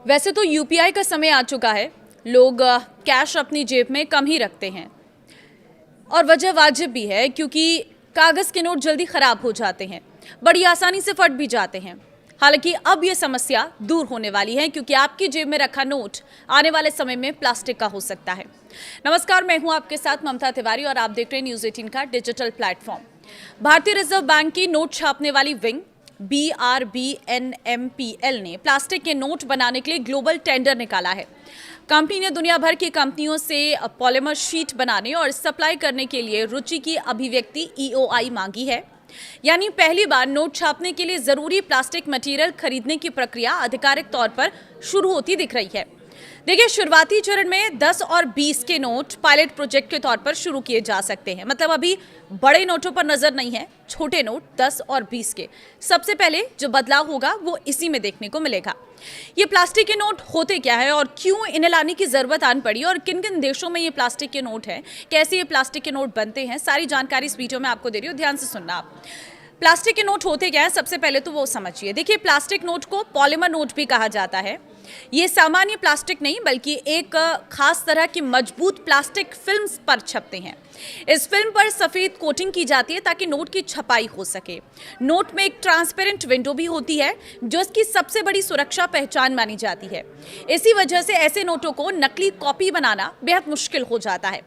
वैसे तो यूपीआई का समय आ चुका है। लोग कैश अपनी जेब में कम ही रखते हैं और वजह वाजिब भी है, क्योंकि कागज़ के नोट जल्दी ख़राब हो जाते हैं, बड़ी आसानी से फट भी जाते हैं। हालांकि अब ये समस्या दूर होने वाली है, क्योंकि आपकी जेब में रखा नोट आने वाले समय में प्लास्टिक का हो सकता है। नमस्कार, मैं हूं आपके साथ ममता तिवारी और आप देख रहे हैं न्यूज़ 18 का डिजिटल प्लेटफॉर्म। भारतीय रिजर्व बैंक की नोट छापने वाली विंग BRBNMPL ने प्लास्टिक के नोट बनाने के लिए ग्लोबल टेंडर निकाला है। कंपनी ने दुनिया भर की कंपनियों से पॉलीमर शीट बनाने और सप्लाई करने के लिए रुचि की अभिव्यक्ति EOI मांगी है। यानी पहली बार नोट छापने के लिए जरूरी प्लास्टिक मटेरियल खरीदने की प्रक्रिया आधिकारिक तौर पर शुरू होती दिख रही है। देखिए, शुरुआती चरण में 10 और 20 के नोट पायलट प्रोजेक्ट के तौर पर शुरू किए जा सकते हैं। मतलब अभी बड़े नोटों पर नजर नहीं है, छोटे नोट 10 और 20 के सबसे पहले जो बदलाव होगा वो इसी में देखने को मिलेगा। ये प्लास्टिक के नोट होते क्या है और क्यों इन्हें लाने की जरूरत आन पड़ी और किन किन देशों में ये प्लास्टिक के नोट हैं, कैसे ये प्लास्टिक के नोट बनते हैं, सारी जानकारी इस वीडियो में आपको दे रही हूँ। ध्यान से सुनना आप। प्लास्टिक के नोट होते क्या है, सबसे पहले तो वो समझिए। देखिए, प्लास्टिक नोट को पॉलीमर नोट भी कहा जाता है। ये सामान्य प्लास्टिक नहीं बल्कि एक खास तरह की मजबूत प्लास्टिक फिल्म पर छपते हैं। इस फिल्म पर सफेद कोटिंग की जाती है ताकि नोट की छपाई हो सके। नोट में एक ट्रांसपेरेंट विंडो भी होती है जो इसकी सबसे बड़ी सुरक्षा पहचान मानी जाती है। इसी वजह से ऐसे नोटों को नकली कॉपी बनाना बेहद मुश्किल हो जाता है।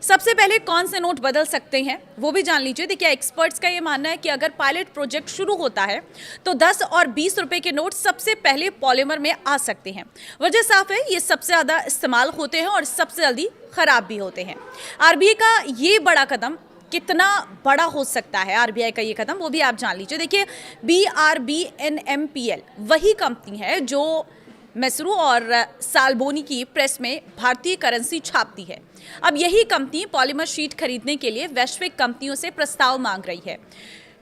सबसे पहले कौन से नोट बदल सकते हैं वो भी जान लीजिए। देखिए, एक्सपर्ट्स का ये मानना है कि अगर पायलट प्रोजेक्ट शुरू होता है तो 10 और 20 रुपए के नोट सबसे पहले पॉलीमर में आ सकते हैं। वजह साफ है, ये सबसे ज्यादा इस्तेमाल होते हैं और सबसे जल्दी खराब भी होते हैं। आरबीआई का ये बड़ा कदम कितना बड़ा हो सकता है, आरबीआई का ये कदम, वो भी आप जान लीजिए। देखिए, BRBNMPL वही कंपनी है जो मैसरू और साल्बोनी की प्रेस में भारतीय करेंसी छापती है। अब यही कंपनी पॉलीमर शीट खरीदने के लिए वैश्विक कंपनियों से प्रस्ताव मांग रही है।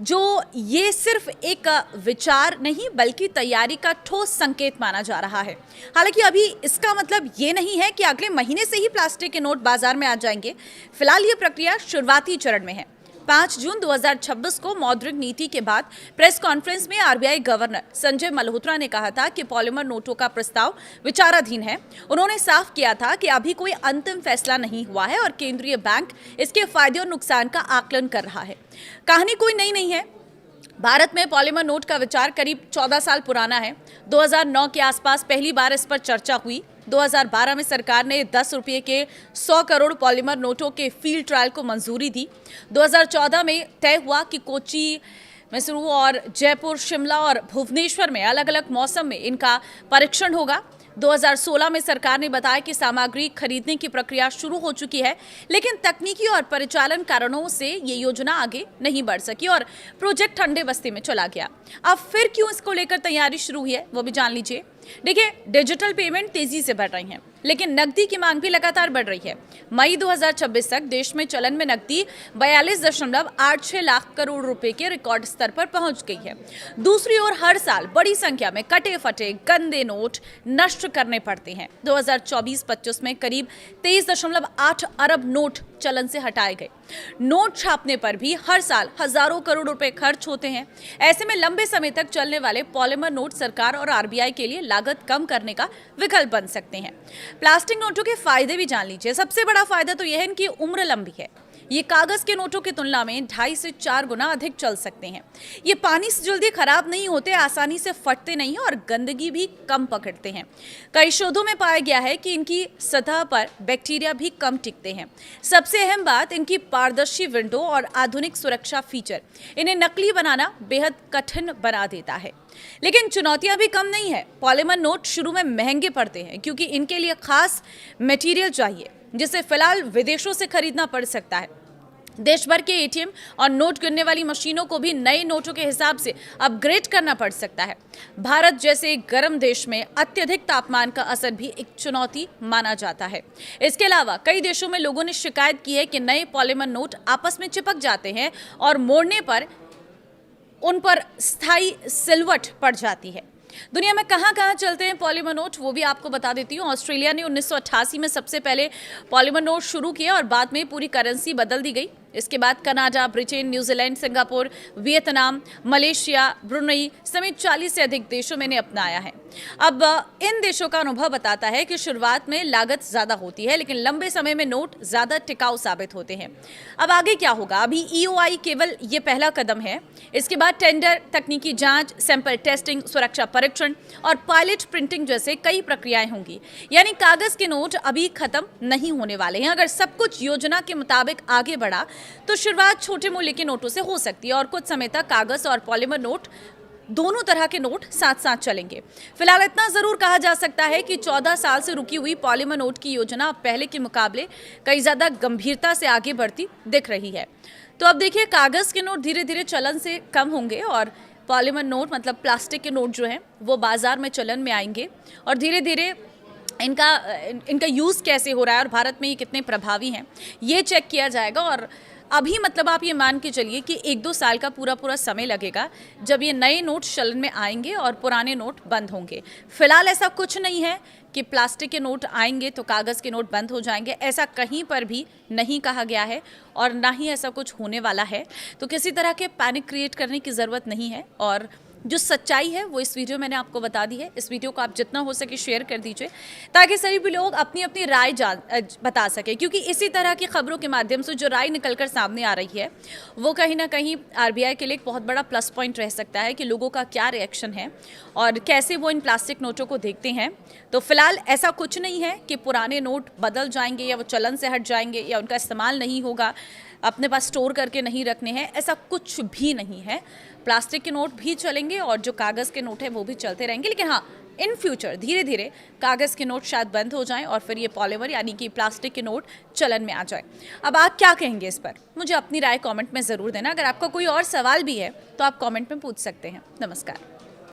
जो ये सिर्फ एक विचार नहीं बल्कि तैयारी का ठोस संकेत माना जा रहा है। हालांकि अभी इसका मतलब ये नहीं है कि अगले महीने से ही प्लास्टिक के नोट बाजार में आ जाएंगे। फिलहाल ये प्रक्रिया शुरुआती चरण में है। 5 जून 2026 को मौद्रिक नीति के बाद प्रेस कॉन्फ्रेंस में आरबीआई गवर्नर संजय मल्होत्रा ने कहा था कि पॉलीमर नोटों का प्रस्ताव विचाराधीन है। उन्होंने साफ किया था कि अभी कोई अंतिम फैसला नहीं हुआ है और केंद्रीय बैंक इसके फायदे और नुकसान का आकलन कर रहा है। कहानी कोई नई नहीं है। भारत में पॉलीमर नोट का विचार करीब 14 साल पुराना है। 2009 के आसपास पहली बार इस पर चर्चा हुई। 2012 में सरकार ने 10 रुपये के 100 करोड़ पॉलीमर नोटों के फील्ड ट्रायल को मंजूरी दी। 2014 में तय हुआ कि कोची, मैसूरू और जयपुर, शिमला और भुवनेश्वर में अलग अलग मौसम में इनका परीक्षण होगा। 2016 में सरकार ने बताया कि सामग्री खरीदने की प्रक्रिया शुरू हो चुकी है, लेकिन तकनीकी और परिचालन कारणों से ये योजना आगे नहीं बढ़ सकी और प्रोजेक्ट ठंडे बस्ती में चला गया। अब फिर क्यों इसको लेकर तैयारी शुरू हुई है वो भी जान लीजिए। देखिए, डिजिटल पेमेंट तेजी से बढ़ रही हैं, लेकिन नकदी की मांग भी लगातार बढ़ रही है। मई 2026 तक देश में चलन में नकदी 42.86 लाख करोड़ रुपए के रिकॉर्ड स्तर पर पहुंच गई है। दूसरी ओर हर साल बड़ी संख्या में कटे फटे गंदे नोट नष्ट करने पड़ते हैं। 2024-25 में करीब 23.8 अरब नोट चलन से हटाए गए। नोट छापने पर भी हर साल हजारों करोड़ रुपए खर्च होते हैं। ऐसे में लंबे समय तक चलने वाले पॉलीमर नोट सरकार और आरबीआई के लिए लागत कम करने का विकल्प बन सकते हैं। प्लास्टिक नोटों के फायदे भी जान लीजिए। सबसे बड़ा फायदा तो यह है इनकी उम्र लंबी है। ये कागज के नोटों की तुलना में 2.5 से 4 गुना अधिक चल सकते हैं। ये पानी से जल्दी खराब नहीं होते, आसानी से फटते नहीं और गंदगी भी कम पकड़ते हैं। कई शोधों में पाया गया है कि इनकी सतह पर बैक्टीरिया भी कम टिकते हैं। सबसे अहम बात इनकी पारदर्शी विंडो और आधुनिक सुरक्षा फीचर इन्हें नकली बनाना बेहद कठिन बना देता है। लेकिन चुनौतियां भी कम नहीं है। पॉलीमर नोट शुरू में महंगे पड़ते हैं क्योंकि इनके लिए खास मटेरियल चाहिए, जिसे फिलहाल विदेशों से खरीदना पड़ सकता है। देश भर के एटीएम और नोट गिनने वाली मशीनों को भी नए नोटों के हिसाब से अपग्रेड करना पड़ सकता है। भारत जैसे गर्म देश में अत्यधिक तापमान का असर भी एक चुनौती माना जाता है। इसके अलावा कई देशों में लोगों ने शिकायत की है कि नए पॉलीमर नोट आपस में चिपक जाते हैं और मोड़ने पर उन पर स्थायी सिलवट पड़ जाती है। दुनिया में कहां कहां चलते हैं पॉलीमर नोट वो भी आपको बता देती हूं। ऑस्ट्रेलिया ने 1988 में सबसे पहले पॉलीमर नोट शुरू किए और बाद में पूरी करेंसी बदल दी गई। इसके बाद Canada, Britain, New Zealand, Singapore, Vietnam, Malaysia, Brunei समेत 40 से अधिक देशों में इन्हें अपनाया है। अब इन देशों का अनुभव बताता है कि शुरुआत में लागत ज्यादा होती है, लेकिन लंबे समय में नोट ज्यादा टिकाऊ साबित होते हैं। अब आगे क्या होगा? अभी EOI केवल ये पहला कदम है। इसके बाद टेंडर, तकनीकी जांच, सैंपल टेस्टिंग, सुरक्षा परीक्षण और पायलट प्रिंटिंग जैसे कई प्रक्रियाएं होंगी। यानी कागज के नोट अभी खत्म नहीं होने वाले हैं। अगर सब कुछ योजना के मुताबिक आगे बढ़ा तो शुरुआत छोटे मूल्य के नोटों से हो सकती है और कुछ समय तक कागज और पॉलीमर नोट, दोनों तरह के नोट साथ साथ चलेंगे। फिलहाल इतना जरूर कहा जा सकता है कि 14 साल से रुकी हुई पॉलीमर नोट की योजना अब पहले के मुकाबले कई ज्यादा गंभीरता से आगे बढ़ती दिख रही है। तो अब देखिए, कागज के नोट धीरे धीरे चलन से कम होंगे और पॉलीमर नोट मतलब प्लास्टिक के नोट जो हैं वो बाजार में चलन में आएंगे और धीरे धीरे इनका यूज़ कैसे हो रहा है और भारत में ये कितने प्रभावी हैं ये चेक किया जाएगा। और अभी मतलब आप ये मान के चलिए कि 1-2 साल का पूरा समय लगेगा जब ये नए नोट चलन में आएंगे और पुराने नोट बंद होंगे। फिलहाल ऐसा कुछ नहीं है कि प्लास्टिक के नोट आएंगे तो कागज़ के नोट बंद हो जाएंगे, ऐसा कहीं पर भी नहीं कहा गया है और ना ही ऐसा कुछ होने वाला है। तो किसी तरह के पैनिक क्रिएट करने की ज़रूरत नहीं है और जो सच्चाई है वो इस वीडियो मैंने आपको बता दी है। इस वीडियो को आप जितना हो सके शेयर कर दीजिए ताकि सभी भी लोग अपनी अपनी राय बता सके, क्योंकि इसी तरह की खबरों के माध्यम से जो राय निकलकर सामने आ रही है वो कहीं ना कहीं RBI के लिए एक बहुत बड़ा प्लस पॉइंट रह सकता है कि लोगों का क्या रिएक्शन है और कैसे वो इन प्लास्टिक नोटों को देखते हैं। तो फिलहाल ऐसा कुछ नहीं है कि पुराने नोट बदल जाएंगे या वो चलन से हट जाएंगे या उनका इस्तेमाल नहीं होगा, अपने पास स्टोर करके नहीं रखने हैं, ऐसा कुछ भी नहीं है। प्लास्टिक के नोट भी चलेंगे और जो कागज़ के नोट हैं वो भी चलते रहेंगे, लेकिन हाँ, इन फ्यूचर धीरे धीरे कागज़ के नोट शायद बंद हो जाएं और फिर ये पॉलीमर यानी कि प्लास्टिक के नोट चलन में आ जाए। अब आप क्या कहेंगे इस पर? मुझे अपनी राय कमेंट में ज़रूर देना। अगर आपका कोई और सवाल भी है तो आप कमेंट में पूछ सकते हैं। नमस्कार।